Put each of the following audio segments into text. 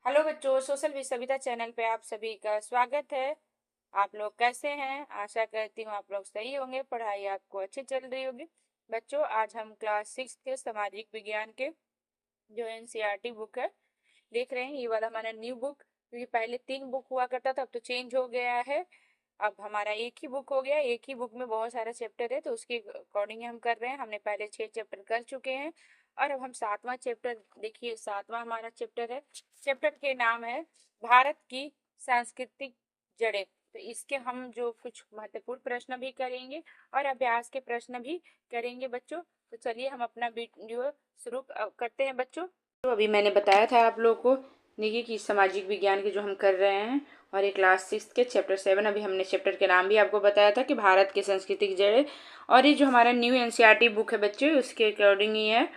Hello बच्चों, social with Savita channel पे आप सभी का स्वागत है। आप लोग कैसे हैं? आशा करती हूँ आप लोग सही होंगे, पढ़ाई आपको अच्छी चल रही होगी। बच्चों, आज हम क्लास 6 के सामाजिक विज्ञान के जो एनसीईआरटी बुक है देख रहे हैं। ये वाला हमारा न्यू बुक, क्योंकि पहले 3 बुक हुआ करता था, अब तो चेंज हो गया है। अब हमारा एक ही बुक हो गया। एक ही बुक में बहुत सारा चैप्टर है, तो उसके अकॉर्डिंग हम कर रहे हैं। हमने पहले 6 चैप्टर कर चुके हैं और अब हम 7वां चैप्टर, देखिए 7वां हमारा चैप्टर है। चैप्टर के नाम है भारत की सांस्कृतिक जड़ें। तो इसके हम जो कुछ महत्वपूर्ण प्रश्न भी करेंगे और अभ्यास के प्रश्न भी करेंगे बच्चों। तो चलिए हम अपना वीडियो शुरू करते हैं बच्चों। तो अभी मैंने बताया था आप लोगों को, देखिए कि सामाजिक विज्ञान के जो हम कर रहे हैं और ये क्लास 6 के चैप्टर 7। अभी हमने चैप्टर के नाम भी आपको बताया था कि भारत की सांस्कृतिक जड़ें। और ये जो हमारा न्यू एनसीईआरटी बुक है बच्चों, उसके अकॉर्डिंग ही है।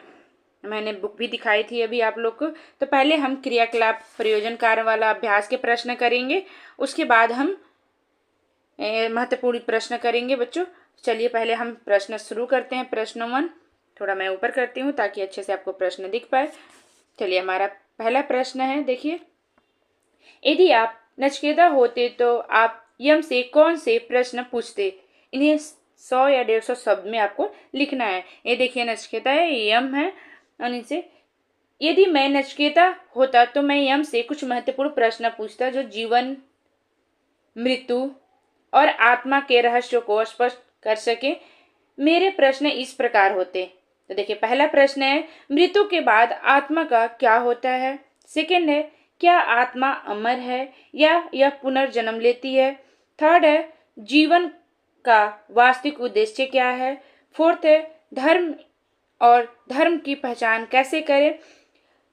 मैंने बुक भी दिखाई थी अभी आप लोग को। तो पहले हम क्रियाकलाप प्रयोजन कार्य वाला अभ्यास के प्रश्न करेंगे, उसके बाद हम महत्वपूर्ण प्रश्न करेंगे बच्चों। चलिए पहले हम प्रश्न शुरू करते हैं। प्रश्न 1 थोड़ा मैं ऊपर करती हूँ ताकि अच्छे से आपको प्रश्न दिख पाए। चलिए हमारा पहला प्रश्न है, देखिए, यदि आप नचिकेता होते तो आप यम से कौन से प्रश्न पूछते? इन्हें 100 या 150 शब्द में आपको लिखना है। ये देखिए नचिकेता है, यम है, और इनसे यदि मैं नचिकेता होता तो मैं यम से कुछ महत्वपूर्ण प्रश्न पूछता जो जीवन, मृत्यु और आत्मा के रहस्य को स्पष्ट कर सके। मेरे प्रश्न इस प्रकार होते। तो देखिए पहला प्रश्न है, मृत्यु के बाद आत्मा का क्या होता है? सेकंड है, क्या आत्मा अमर है या यह पुनर्जन्म लेती है? थर्ड है, जीवन का वास्तविक उद्देश्य क्या है? फोर्थ है, धर्म और धर्म की पहचान कैसे करें?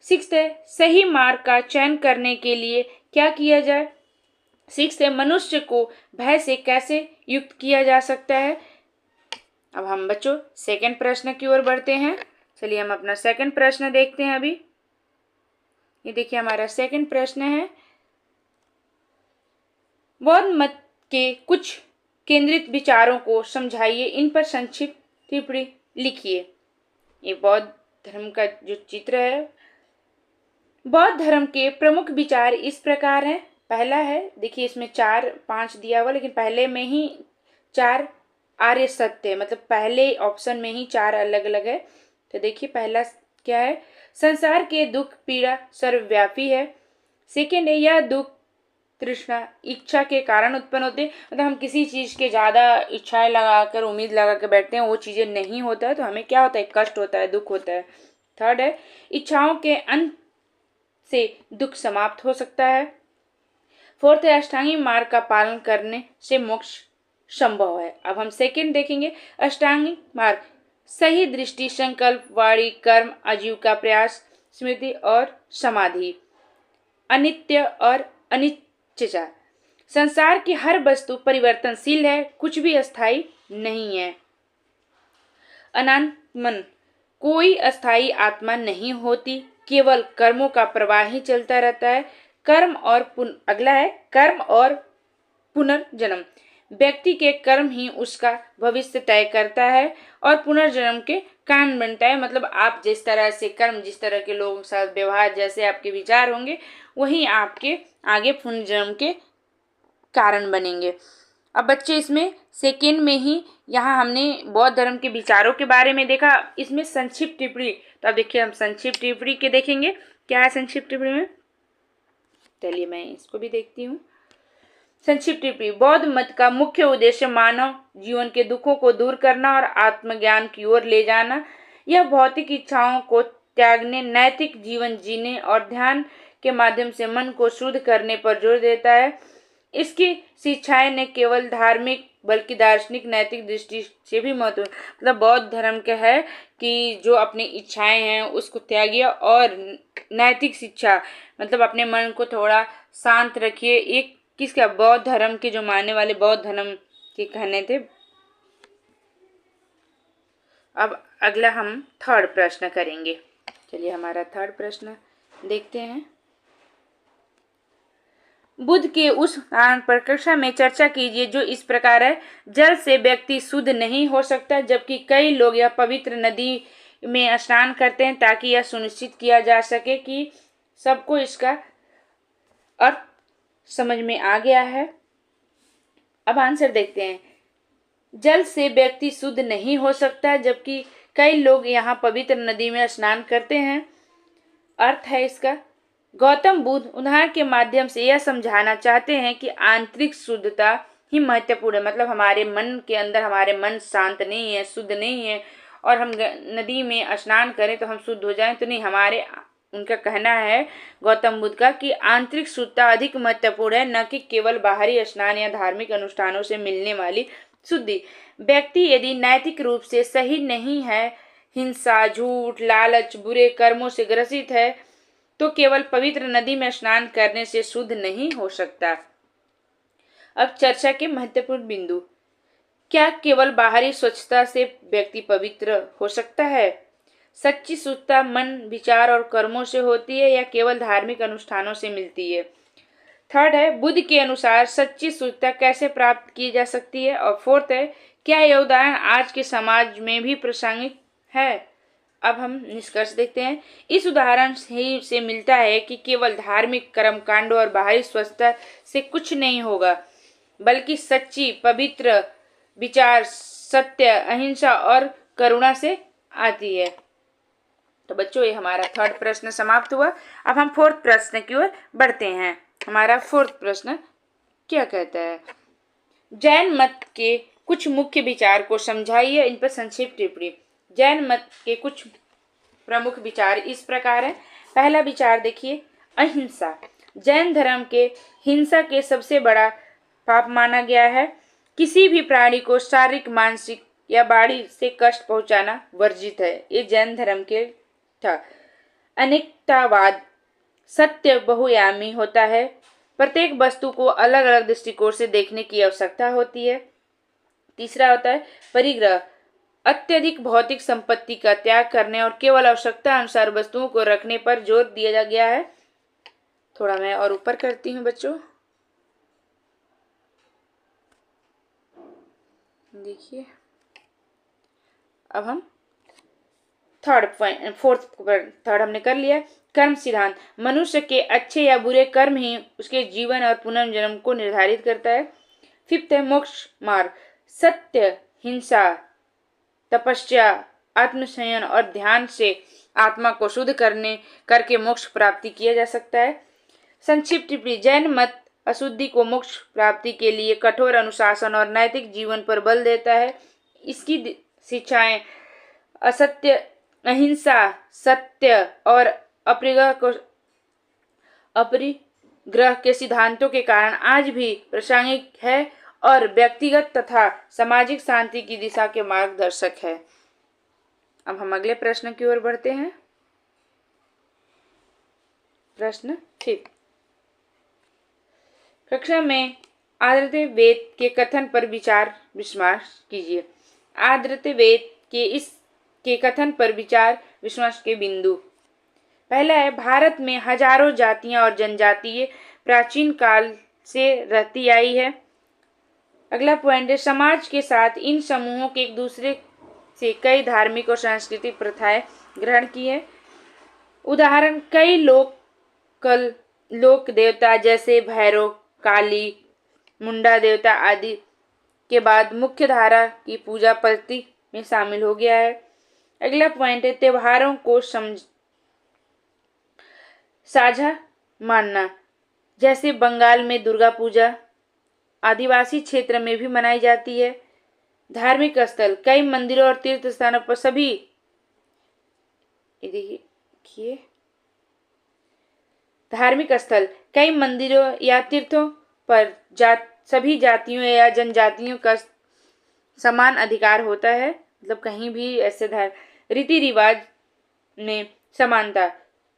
सिक्स्थ है, सही मार्ग का चयन करने के लिए क्या किया जाए? सिक्स्थ है, मनुष्य को भय से कैसे युक्त किया जा सकता है? अब हम बच्चों सेकंड प्रश्न की ओर बढ़ते हैं। चलिए हम अपना सेकंड प्रश्न देखते हैं। अभी ये देखिए हमारा सेकंड प्रश्न है, बौद्ध मत के कुछ केंद्रित विचारों को समझाइए, इन पर संक्षिप्त टिप्पणी लिखिए। ये बौद्ध धर्म का जो चित्र है, बौद्ध धर्म के प्रमुख विचार इस प्रकार हैं। पहला है, देखिए इसमें 4-5 दिया हुआ, लेकिन पहले में ही 4 आर्य सत्य, मतलब पहले ऑप्शन में ही 4 अलग अलग है। तो देखिए पहला क्या है, संसार के दुख पीड़ा सर्वव्यापी है। सेकेंड है, यह दुख तृष्णा इच्छा के कारण उत्पन्न होते हैं, मतलब हम किसी चीज के ज्यादा इच्छाएं लगाकर उम्मीद लगा कर बैठते हैं, वो चीजें नहीं होता है तो हमें क्या होता है, कष्ट होता है, दुख होता है। थर्ड है, इच्छाओं के अंत से दुख समाप्त हो सकता है। फोर्थ है, अष्टांगिक मार्ग का पालन करने से मोक्ष संभव है। अब हम सेकंड देखेंगे, अष्टांगिक मार्ग सही दृष्टि, संकल्प, वाणी, कर्म, आजीविका, प्रयास, स्मृति और समाधि, अनित्य और अनिश्चय। संसार की हर वस्तु परिवर्तनशील है, कुछ भी अस्थायी नहीं है। अनंत मन, कोई अस्थायी आत्मा नहीं होती, केवल कर्मों का प्रवाह ही चलता रहता है। अगला है, कर्म और पुनर्जन्म, व्यक्ति के कर्म ही उसका भविष्य तय करता है और पुनर्जन्म के कारण बनता है। मतलब आप जिस तरह से कर्म, जिस तरह के लोगों के साथ व्यवहार, जैसे आपके विचार होंगे, वही आपके आगे पुनर्जन्म के कारण बनेंगे। अब बच्चे इसमें सेकेंड में ही यहाँ हमने बौद्ध धर्म के विचारों के बारे में देखा। इसमें संक्षिप्त टिप्पणी, तो अब देखिए हम संक्षिप्त टिप्पणी के देखेंगे क्या है संक्षिप्त टिप्पणी में। चलिए मैं इसको भी देखती हूँ। संक्षिप्त टिप्पणी, बौद्ध मत का मुख्य उद्देश्य मानव जीवन के दुखों को दूर करना और आत्मज्ञान की ओर ले जाना। यह भौतिक इच्छाओं को त्यागने, नैतिक जीवन जीने और ध्यान के माध्यम से मन को शुद्ध करने पर जोर देता है। इसकी शिक्षाएं न केवल धार्मिक बल्कि दार्शनिक नैतिक दृष्टि से भी महत्व, मतलब बौद्ध धर्म का है कि जो अपनी इच्छाएं हैं उसको त्यागिए और नैतिक शिक्षा, मतलब अपने मन को थोड़ा शांत रखिए। एक किसका, बौद्ध धर्म के जो मानने वाले बौद्ध धर्म के कहने थे। अब अगला हम थर्ड प्रश्न करेंगे। चलिए हमारा थर्ड प्रश्न देखते हैं। बुद्ध के उस कारण पर कक्षा में चर्चा कीजिए जो इस प्रकार है, जल से व्यक्ति शुद्ध नहीं हो सकता, जबकि कई लोग यह पवित्र नदी में स्नान करते हैं ताकि यह सुनिश्चित किया जा सके कि सबको इसका अर्थ समझ में आ गया है। अब आंसर देखते हैं। जल से व्यक्ति शुद्ध नहीं हो सकता, जबकि कई लोग यहाँ पवित्र नदी में स्नान करते हैं। अर्थ है इसका, गौतम बुद्ध उदाहरण के माध्यम से यह समझाना चाहते हैं कि आंतरिक शुद्धता ही महत्वपूर्ण है। मतलब हमारे मन के अंदर हमारे मन शांत नहीं है, शुद्ध नहीं है, और हम नदी में स्नान करें तो हम शुद्ध हो जाएं तो नहीं। हमारे उनका कहना है गौतम बुद्ध का कि आंतरिक शुद्धता अधिक महत्वपूर्ण है, न कि केवल बाहरी स्नान या धार्मिक अनुष्ठानों से मिलने वाली शुद्धि। व्यक्ति यदि नैतिक रूप से सही नहीं है, हिंसा, झूठ, लालच, बुरे कर्मों से ग्रसित है, तो केवल पवित्र नदी में स्नान करने से शुद्ध नहीं हो सकता। अब चर्चा के महत्वपूर्ण बिंदु। क्या केवल बाहरी स्वच्छता से व्यक्ति पवित्र हो सकता है? सच्ची शुद्धता मन, विचार और कर्मों से होती है या केवल धार्मिक अनुष्ठानों से मिलती है? थर्ड है, बुद्ध के अनुसार सच्ची शुद्धता कैसे प्राप्त की जा सकती है? और फोर्थ है, क्या यह उदाहरण आज के समाज में भी प्रासंगिक है? अब हम निष्कर्ष देखते हैं। इस उदाहरण से मिलता है कि केवल धार्मिक कर्मकांडों और बाहरी स्वच्छता से कुछ नहीं होगा, बल्कि सच्ची पवित्र विचार, सत्य, अहिंसा और करुणा से आती है। तो बच्चों, ये हमारा थर्ड प्रश्न समाप्त हुआ। अब हम फोर्थ प्रश्न की ओर बढ़ते हैं। हमारा फोर्थ प्रश्न क्या कहता है? जैन मत के कुछ मुख्य विचार को समझाइए, इन पर संक्षिप्त टिप्पणी। जैन मत के कुछ प्रमुख विचार इस प्रकार हैं। पहला विचार देखिए, अहिंसा। जैन धर्म के हिंसा के सबसे बड़ा पाप माना गया है। किसी भी प्राणी को शारीरिक, मानसिक या बाड़ी से कष्ट पहुंचाना वर्जित है। ये जैन धर्म के था। अनेकतावाद। सत्य बहुआयामी होता है। प्रत्येक वस्तु को अलग अलग दृष्टिकोण से देखने की आवश्यकता होती है। तीसरा होता है परिग्रह। अत्यधिक भौतिक संपत्ति का त्याग करने और केवल आवश्यकता अनुसार वस्तुओं को रखने पर जोर दिया गया है। थोड़ा मैं और ऊपर करती हूँ बच्चों, देखिए। अब हम थर्ड हमने कर लिया। कर्म सिद्धांत। मनुष्य के अच्छे या बुरे कर्म ही उसके जीवन और पुनर्जन्म को निर्धारित करता है। फिफ्थ है मोक्ष मार्ग। सत्य, हिंसा, तपस्या, आत्मसंयम और ध्यान से आत्मा को शुद्ध करके मोक्ष प्राप्ति किया जा सकता है। संक्षिप्त टिप्पणी। जैन मत अशुद्धि को मोक्ष प्राप्ति के लिए कठोर अनुशासन और नैतिक जीवन पर बल देता है। इसकी शिक्षाएं असत्य, अहिंसा, सत्य और अपरिग्रह के सिद्धांतों के कारण आज भी प्रासंगिक है और व्यक्तिगत तथा सामाजिक शांति की दिशा के मार्गदर्शक है। अब हम अगले प्रश्न की ओर बढ़ते हैं। प्रश्न 5। कक्षा में आदर्श वेद के कथन पर विचार विमर्श कीजिए। आदर्श वेद के कथन पर विचार विमर्श के बिंदु। पहला है, भारत में हजारों जातियां और जनजातियां प्राचीन काल से रहती आई है। अगला पॉइंट है, समाज के साथ इन समूहों के एक दूसरे से कई धार्मिक और सांस्कृतिक प्रथाएं ग्रहण की है। उदाहरण, कई लोक देवता जैसे भैरव, काली, मुंडा देवता आदि के बाद मुख्य धारा की पूजा पद्धति में शामिल हो गया है। अगला पॉइंट है, त्योहारों को साझा मानना। जैसे बंगाल में दुर्गा पूजा आदिवासी क्षेत्र में भी मनाई जाती है। धार्मिक स्थल, कई मंदिरों और तीर्थ स्थानों पर सभी देखिए धार्मिक स्थल, कई मंदिरों या तीर्थों पर सभी जातियों या जनजातियों का समान अधिकार होता है। मतलब कहीं भी ऐसे रीति रिवाज में समानता,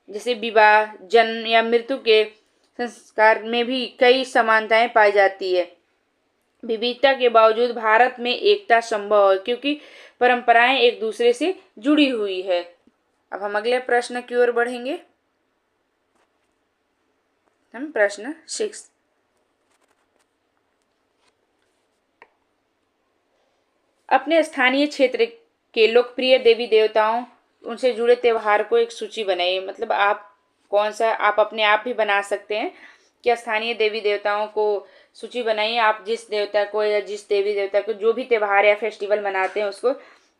जैसे विवाह, जन्म या मृत्यु के संस्कार में भी कई समानताएं पाई जाती है। विविधता के बावजूद भारत में एकता संभव है क्योंकि परंपराएं एक दूसरे से जुड़ी हुई है। अब हम अगले प्रश्न की ओर बढ़ेंगे। हम प्रश्न 6। अपने स्थानीय क्षेत्र के लोकप्रिय देवी देवताओं, उनसे जुड़े त्योहार को एक सूची बनाइए। मतलब आप कौन सा, आप अपने आप भी बना सकते हैं कि स्थानीय देवी देवताओं को सूची बनाइए। आप जिस देवता को या जिस देवी देवता को जो भी त्योहार या फेस्टिवल मनाते हैं उसको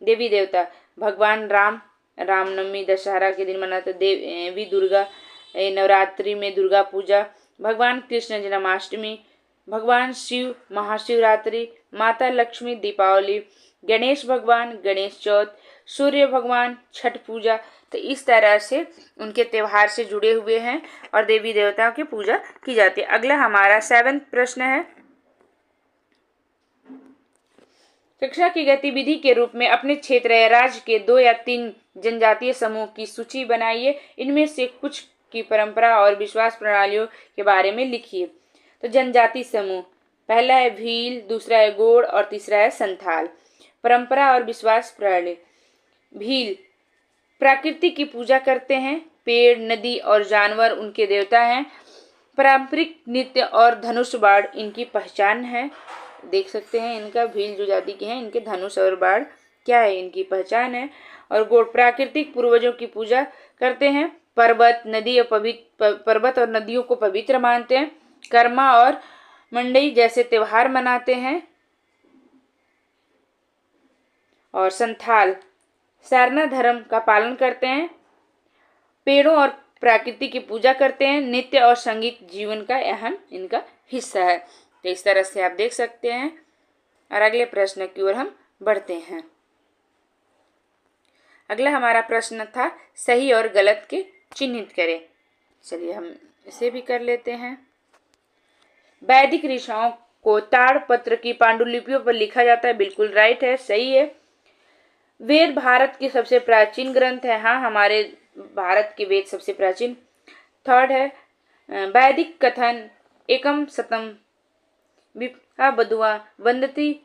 देवी देवता। भगवान रामनवमी दशहरा के दिन मनाते, देवी दुर्गा नवरात्रि में दुर्गा पूजा, भगवान कृष्ण जन्माष्टमी, भगवान शिव महाशिवरात्रि, माता लक्ष्मी दीपावली, गणेश भगवान गणेश चौथ, सूर्य भगवान छठ पूजा। तो इस तरह से उनके त्योहार से जुड़े हुए हैं और देवी देवताओं की पूजा की जाती है। अगला हमारा 7वां प्रश्न है, शिक्षा की गतिविधि के रूप में अपने क्षेत्र या राज्य के 2 या 3 जनजातीय समूह की सूची बनाइए। इनमें से कुछ की परंपरा और विश्वास प्रणालियों के बारे में लिखिए। तो जनजाति समूह, पहला है भील, दूसरा है गोंड और तीसरा है संथाल। परंपरा और विश्वास प्रणाली, भील प्रकृति की पूजा करते हैं, पेड़ नदी और जानवर उनके देवता हैं। पारंपरिक नृत्य और धनुष बाण इनकी पहचान है। देख सकते हैं इनका, भील जो जाति के हैं इनके धनुष और बाण क्या है, इनकी पहचान है। और गोंड प्राकृतिक पूर्वजों की पूजा करते हैं, पर्वत और नदियों को पवित्र मानते हैं, कर्मा और मंडई जैसे त्योहार मनाते हैं। और संथाल सारना धर्म का पालन करते हैं, पेड़ों और प्रकृति की पूजा करते हैं, नृत्य और संगीत जीवन का अहम इनका हिस्सा है। तो इस तरह से आप देख सकते हैं। और अगले प्रश्न की ओर हम बढ़ते हैं। अगला हमारा प्रश्न था सही और गलत के चिन्हित करें। चलिए हम इसे भी कर लेते हैं। वैदिक ऋषियों को ताड़पत्र की पांडुलिपियों पर लिखा जाता है, बिल्कुल राइट है, सही है। वेद भारत के सबसे प्राचीन ग्रंथ है, हाँ हमारे भारत के वेद सबसे प्राचीन। 3rd है वैदिक कथन एकम सतम बधुआ वंदती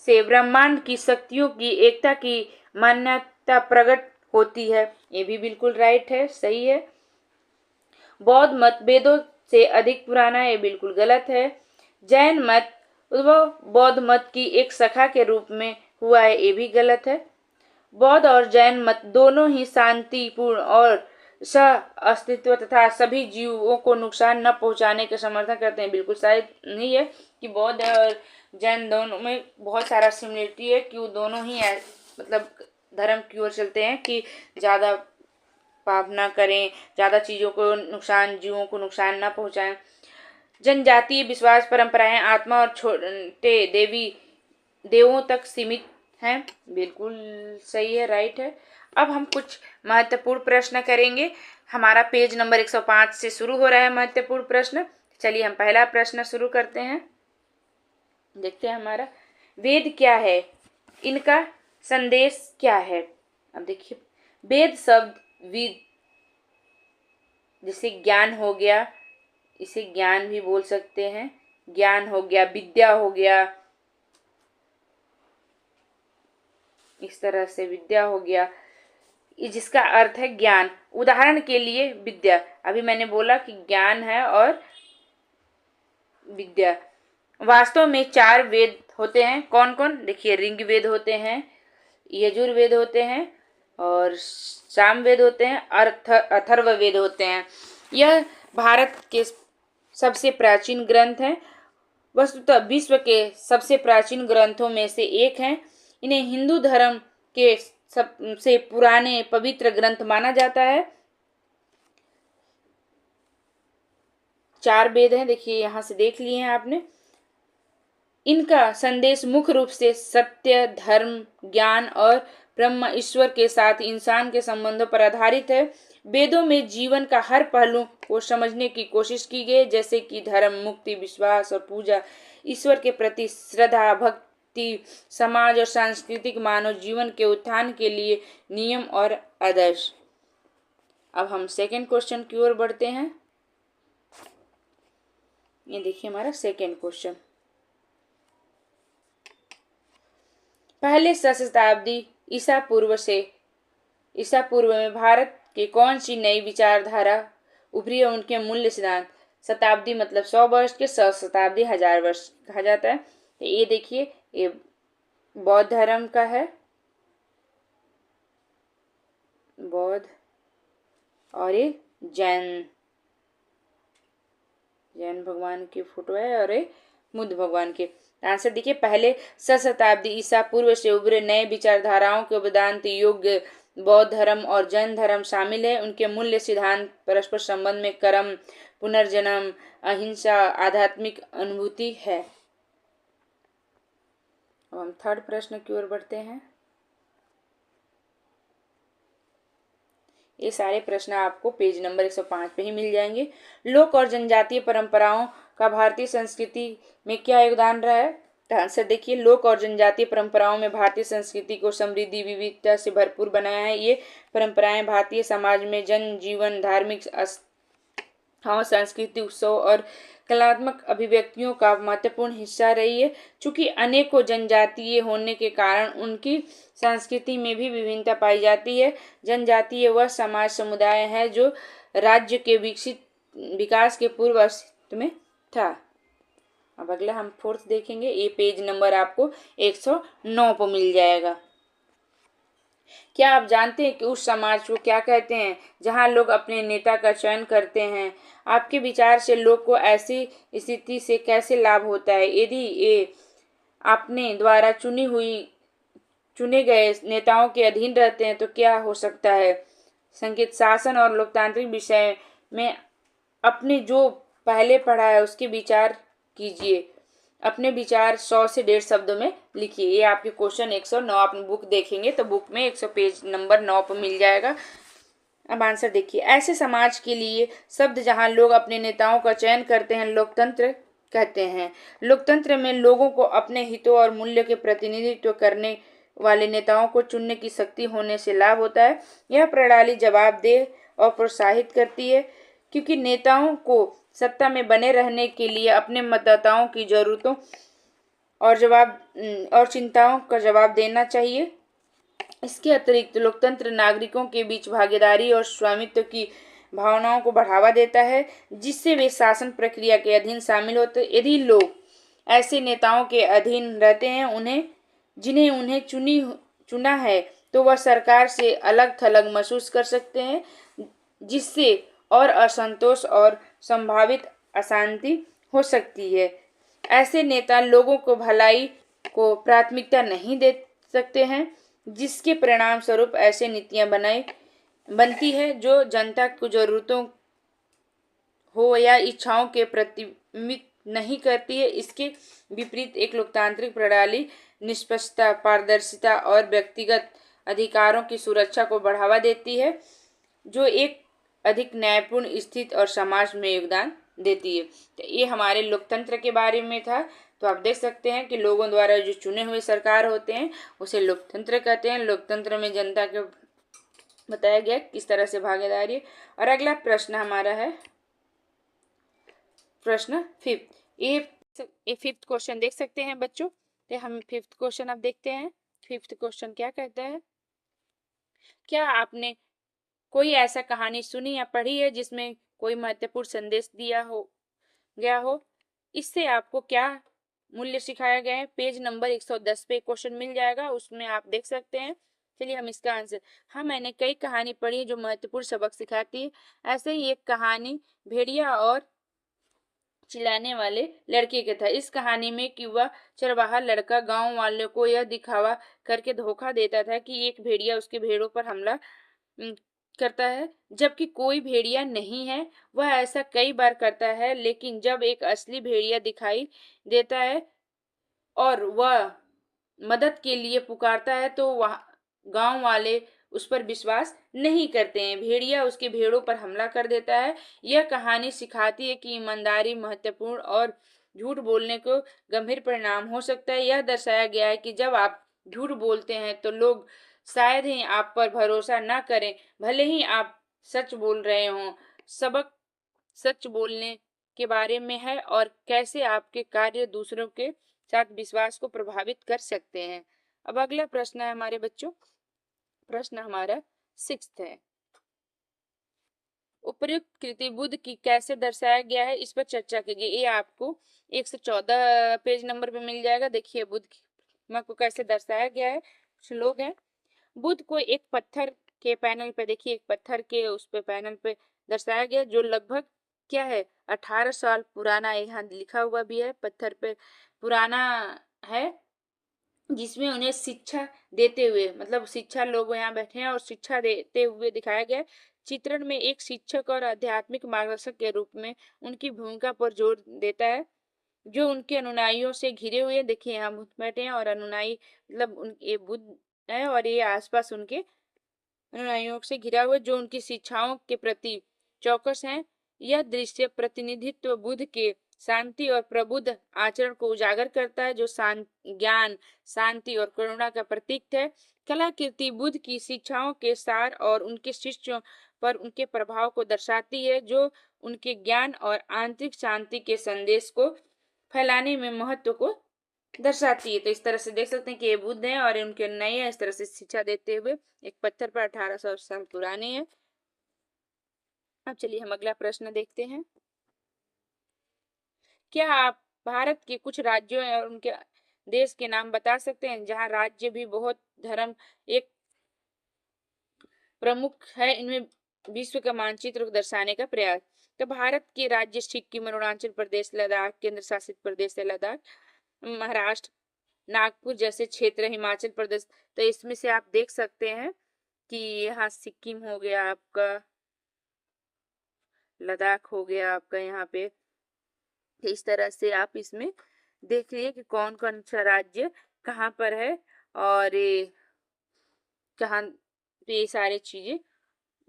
से ब्रह्मांड की शक्तियों की एकता की मान्यता प्रकट होती है, ये भी बिल्कुल राइट है, सही है। बौद्ध मत वेदों से अधिक पुराना है, ये बिल्कुल गलत है। जैन मत उद्भव बौद्ध मत की एक शाखा के रूप में हुआ है, ये भी गलत है। बौद्ध और जैन मत दोनों ही शांतिपूर्ण और सह अस्तित्व तथा सभी जीवों को नुकसान न पहुंचाने का समर्थन करते हैं, बिल्कुल शायद नहीं है कि बौद्ध और जैन दोनों में बहुत सारा सिमिलरिटी है कि वो दोनों ही मतलब धर्म की ओर चलते हैं कि ज़्यादा पाप ना करें, ज़्यादा चीज़ों को नुकसान, जीवों को नुकसान ना पहुंचाएं। जनजातीय विश्वास परंपराएं आत्मा और छोटे देवी देवों तक सीमित हैं, बिल्कुल सही है, राइट है। अब हम कुछ महत्वपूर्ण प्रश्न करेंगे। हमारा पेज नंबर 105 से शुरू हो रहा है महत्वपूर्ण प्रश्न। चलिए हम पहला प्रश्न शुरू करते हैं। देखते हैं हमारा वेद क्या है, इनका संदेश क्या है। अब देखिए वेद शब्द विद जैसे ज्ञान हो गया, इसे ज्ञान भी बोल सकते हैं, ज्ञान हो गया, विद्या हो गया, इस तरह से विद्या हो गया, जिसका अर्थ है ज्ञान। उदाहरण के लिए विद्या, अभी मैंने बोला कि ज्ञान है और विद्या। वास्तव में 4 वेद होते हैं, कौन कौन, देखिए ऋग्वेद होते हैं, यजुर्वेद होते हैं और सामवेद होते हैं, अथर्ववेद होते हैं। यह भारत के सबसे प्राचीन ग्रंथ हैं, वस्तुतः विश्व के सबसे प्राचीन ग्रंथों में से एक हैं। इन्हें हिंदू धर्म के सबसे पुराने पवित्र ग्रंथ माना जाता है। 4 वेद हैं, देखिए यहाँ से देख लिए हैं आपने। इनका संदेश मुख्य रूप से सत्य, धर्म, ज्ञान और ब्रह्म ईश्वर के साथ इंसान के संबंधों पर आधारित है। वेदों में जीवन का हर पहलू को समझने की कोशिश की गई, जैसे कि धर्म, मुक्ति, विश्वास और पूजा, ईश्वर के प्रति श्रद्धा, भक्ति, समाज और सांस्कृतिक मानव जीवन के उत्थान के लिए नियम और आदर्श। अब हम सेकंड क्वेश्चन की ओर बढ़ते हैं। ये देखिए हमारा सेकंड क्वेश्चन, पहले शताब्दी ईसा पूर्व में भारत के कौन सी नई विचारधारा उभरी है, उनके मूल्य सिद्धांत। शताब्दी मतलब 100 वर्ष के, सहस्त्राब्दी 1000 वर्ष कहा जाता है। तो ये देखिए ये बौद्ध धर्म का है, बौद्ध, और ये जैन भगवान की फोटो है और ये बुद्ध भगवान के। आंसर देखिए, पहले शताब्दी ईसा पूर्व से उभरे नए विचारधाराओं के वेदांत योग बौद्ध धर्म और जैन धर्म शामिल है। उनके मूल्य सिद्धांत परस्पर संबंध में कर्म, पुनर्जन्म, अहिंसा, आध्यात्मिक अनुभूति है। अब हम थर्ड प्रश्न की ओर बढ़ते हैं। ये सारे प्रश्न आपको पेज नंबर 105 पे ही मिल जाएंगे। लोक और जनजातीय परंपराओं का भारतीय संस्कृति में क्या योगदान रहा है? तो आंसर देखिए, लोक और जनजातीय परंपराओं में भारतीय संस्कृति को समृद्धि विविधता से भरपूर बनाया है। ये परंपराएं भारतीय समाज में जन जीवन, धार्मिक हाँ सांस्कृतिक उत्सव और कलात्मक अभिव्यक्तियों का महत्वपूर्ण हिस्सा रही है। चूंकि अनेकों जनजातीय होने के कारण उनकी संस्कृति में भी विभिन्नता पाई जाती है। जनजातीय वह समाज समुदाय है जो राज्य के विकास के पूर्व अस्तित्व में था। अब अगला हम फोर्थ देखेंगे। ये पेज नंबर आपको 109 पर मिल जाएगा। क्या आप जानते हैं कि उस समाज को क्या कहते हैं जहां लोग अपने नेता का चयन करते हैं? आपके विचार से लोग को ऐसी स्थिति से कैसे लाभ होता है? यदि ये अपने द्वारा चुने गए नेताओं के अधीन रहते हैं तो क्या हो सकता है? संकेत शासन और लोकतांत्रिक विषय में अपने जो पहले पढ़ा है उसके विचार कीजिए। अपने विचार 100 से 150 शब्दों में लिखिए। ये आपके क्वेश्चन 109 अपनी बुक देखेंगे तो बुक में 100 पेज नंबर 9 पर मिल जाएगा। अब आंसर देखिए, ऐसे समाज के लिए शब्द जहां लोग अपने नेताओं का चयन करते हैं लोकतंत्र कहते हैं। लोकतंत्र में लोगों को अपने हितों और मूल्य के प्रतिनिधित्व करने वाले नेताओं को चुनने की शक्ति होने से लाभ होता है। यह प्रणाली जवाबदेह और प्रोत्साहित करती है क्योंकि नेताओं को सत्ता में बने रहने के लिए अपने मतदाताओं की जरूरतों और चिंताओं का जवाब देना चाहिए। इसके अतिरिक्त लोकतंत्र नागरिकों के बीच भागीदारी और स्वामित्व की भावनाओं को बढ़ावा देता है जिससे वे शासन प्रक्रिया के अधीन शामिल होते। यदि लोग ऐसे नेताओं के अधीन रहते हैं जिन्हें उन्हें चुना है तो वह सरकार से अलग थलग महसूस कर सकते हैं जिससे और असंतोष और संभावित अशांति हो सकती है। ऐसे नेता लोगों को भलाई को प्राथमिकता नहीं दे सकते हैं जिसके परिणाम स्वरूप ऐसे नीतियां बनती है जो जनता की जरूरतों हो या इच्छाओं के प्रतिबिंबित नहीं करती है। इसके विपरीत एक लोकतांत्रिक प्रणाली निष्पक्षता, पारदर्शिता और व्यक्तिगत अधिकारों की सुरक्षा को बढ़ावा देती है जो एक अधिक न्यायपूर्ण स्थिति और समाज में योगदान देती है। तो ये हमारे लोकतंत्र के बारे में था। तो आप देख सकते हैं कि लोगों द्वारा जो चुने हुए सरकार होते हैं उसे लोकतंत्र कहते हैं। लोकतंत्र में जनता के बताया गया किस तरह से भागीदारी है। और अगला प्रश्न हमारा है प्रश्न 5। ये 5th क्वेश्चन देख सकते हैं बच्चों। तो हम 5th क्वेश्चन अब देखते हैं। 5th क्वेश्चन क्या कहता है? क्या आपने कोई ऐसा कहानी सुनी या पढ़ी है जिसमें कोई महत्वपूर्ण संदेश गया हो? इससे आपको क्या मूल्य सिखाया गया है? पेज नंबर 110 पे क्वेश्चन मिल जाएगा, उसमें आप देख सकते हैं। चलिए हम इसका आंसर, हाँ मैंने कई कहानी पढ़ी है जो महत्वपूर्ण सबक सिखाती है। ऐसे ही एक कहानी भेड़िया और चिल्लाने वाले लड़के के था। इस कहानी में कि वह चरवाहा लड़का गांव वालों को यह दिखावा करके धोखा देता था कि एक भेड़िया उसके भेड़ों पर हमला करता है जबकि कोई भेड़िया नहीं है। वह ऐसा कई बार करता है लेकिन जब एक असली भेड़िया दिखाई देता है और वह मदद के लिए पुकारता है तो वह गांव वाले उस पर विश्वास नहीं करते हैं। भेड़िया उसके भेड़ों पर हमला कर देता है। यह कहानी सिखाती है कि ईमानदारी महत्वपूर्ण और झूठ बोलने को गंभीर परिणाम हो सकता है। यह दर्शाया गया है कि जब आप झूठ बोलते हैं तो लोग शायद ही आप पर भरोसा न करें भले ही आप सच बोल रहे हों। सबक सच बोलने के बारे में है और कैसे आपके कार्य दूसरों के साथ विश्वास को प्रभावित कर सकते हैं। अब अगला प्रश्न है हमारे बच्चों, प्रश्न हमारा 6th है। उपर्युक्त कृति बुद्ध की कैसे दर्शाया गया है इस पर चर्चा कीजिए। ये आपको 114 पेज नंबर पे मिल जाएगा। देखिए बुद्ध की प्रतिमा को कैसे दर्शाया गया है। कुछ लोग हैं, बुद्ध को एक पत्थर के पैनल पे, देखिए एक पत्थर के उस पे पैनल पे दर्शाया गया जो लगभग क्या है, 18 साल पुराना यहाँ लिखा हुआ भी है, पत्थर पे पुराना है, जिसमें उन्हें शिक्षा देते हुए, मतलब शिक्षा लोग यहाँ बैठे हैं और शिक्षा देते हुए दिखाया गया है। चित्रण में एक शिक्षक और आध्यात्मिक मार्गदर्शक के रूप में उनकी भूमिका पर जोर देता है, जो उनके अनुयायियों से घिरे हुए, देखिए यहाँ बुद्ध बैठे हैं और अनुयायी, मतलब उन ये बुद्ध है और ये आसपास उनके अनुयायियों से घिरा हुआ, जो उनकी शिक्षाओं के प्रति चौकस हैं। यह दृश्य प्रतिनिधित्व बुद्ध के शांति और प्रबुद्ध आचरण को उजागर करता है, जो ज्ञान, शांति और करुणा का प्रतीक है। कलाकृति बुद्ध की शिक्षाओं के सार और उनके शिष्यों पर उनके प्रभाव को दर्शाती है, जो उनके ज्ञान और आंतरिक शांति के संदेश को फैलाने में महत्व को दर्शाती है। तो इस तरह से देख सकते हैं कि ये बुद्ध हैं और उनके नए इस तरह से शिक्षा देते हुए एक पत्थर पर 1800 साल पुराने हैं। अब चलिए हम अगला प्रश्न देखते हैं। क्या आप भारत के कुछ राज्यों और उनके देश के नाम बता सकते हैं जहां राज्य भी बहुत धर्म एक प्रमुख है, इनमें विश्व का मानचित्र को दर्शाने का प्रयास। तो भारत के राज्य सिक्किम, अरुणाचल प्रदेश, लद्दाख, केंद्र शासित प्रदेश है लद्दाख, महाराष्ट्र, नागपुर जैसे क्षेत्र, हिमाचल प्रदेश। तो इसमें से आप देख सकते हैं कि यहाँ सिक्किम हो गया आपका, लद्दाख हो गया आपका यहाँ पे। इस तरह से आप इसमें देख लीजिए कि कौन कौन सा राज्य कहाँ पर है और ये कहाँ पे ये सारी चीजें,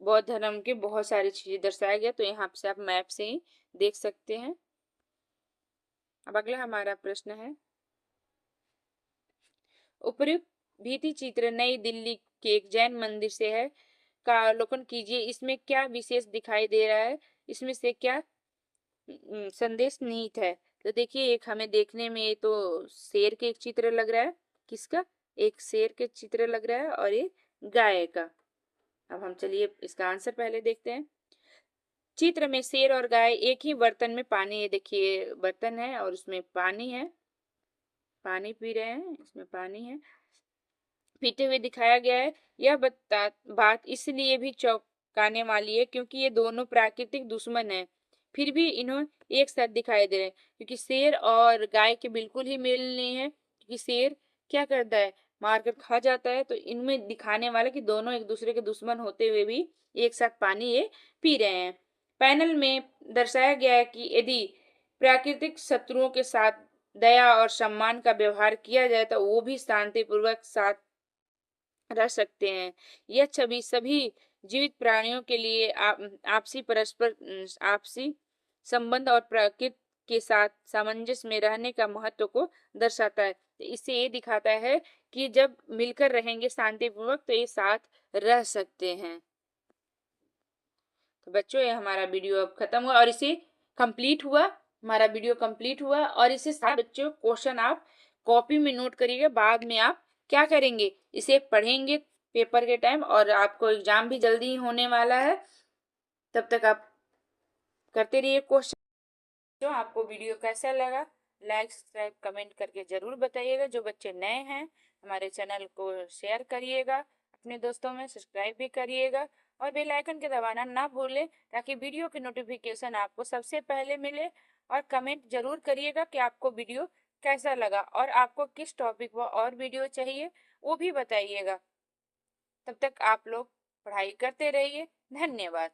बौद्ध धर्म के बहुत सारी चीजें दर्शाया गया। तो यहाँ से आप मैप से ही देख सकते हैं। अब अगला हमारा प्रश्न है, उपयुक्त भित्ति चित्र नई दिल्ली के एक जैन मंदिर से है, का अवलोकन कीजिए। इसमें क्या विशेष दिखाई दे रहा है, इसमें से क्या संदेश निहित है। तो देखिए एक हमें देखने में ये तो शेर के एक चित्र लग रहा है, किसका, एक शेर के चित्र लग रहा है और ये गाय का। अब हम चलिए इसका आंसर पहले देखते हैं। चित्र में शेर और गाय एक ही बर्तन में पानी है, देखिए बर्तन है और उसमें पानी है, पानी पी रहे हैं, इसमें पानी है, पीते हुए दिखाया गया है। यह बात इसलिए भी चौंकाने वाली है क्योंकि ये दोनों प्राकृतिक दुश्मन हैं, फिर भी इन्हों एक साथ दिखाई दे रहे हैं, क्योंकि शेर और गाय के बिल्कुल ही मेल नहीं है, क्योंकि शेर क्या करता है, मारकर खा जाता है। तो इनमें दिखाने वाला कि दोनों एक दूसरे के दुश्मन होते हुए भी एक साथ पानी ये पी रहे हैं। पैनल में दर्शाया गया है कि यदि प्राकृतिक शत्रुओं के साथ दया और सम्मान का व्यवहार किया जाए तो वो भी शांतिपूर्वक साथ रह सकते हैं। यह छवि सभी जीवित प्राणियों के लिए आपसी परस्पर आपसी संबंध और प्रकृति के साथ सामंजस्य में रहने का महत्व को दर्शाता है। तो इससे ये दिखाता है कि जब मिलकर रहेंगे शांतिपूर्वक तो ये साथ रह सकते हैं। तो बच्चों ये हमारा वीडियो अब खत्म हुआ और इसे कंप्लीट हुआ, हमारा वीडियो कंप्लीट हुआ। और इसे सारे बच्चों क्वेश्चन आप कॉपी में नोट करिएगा, बाद में आप क्या करेंगे, इसे पढ़ेंगे पेपर के टाइम, और आपको एग्जाम भी जल्दी ही होने वाला है। तब तक आप करते रहिए क्वेश्चन। जो आपको वीडियो कैसा लगा, लाइक सब्सक्राइब कमेंट करके जरूर बताइएगा। जो बच्चे नए हैं हमारे चैनल को शेयर करिएगा, अपने दोस्तों में सब्सक्राइब भी करिएगा और बेल आइकन के दबाना ना भूलें, ताकि वीडियो की नोटिफिकेशन आपको सबसे पहले मिले। और कमेंट जरूर करिएगा कि आपको वीडियो कैसा लगा और आपको किस टॉपिक पर और वीडियो चाहिए वो भी बताइएगा। तब तक आप लोग पढ़ाई करते रहिए। धन्यवाद।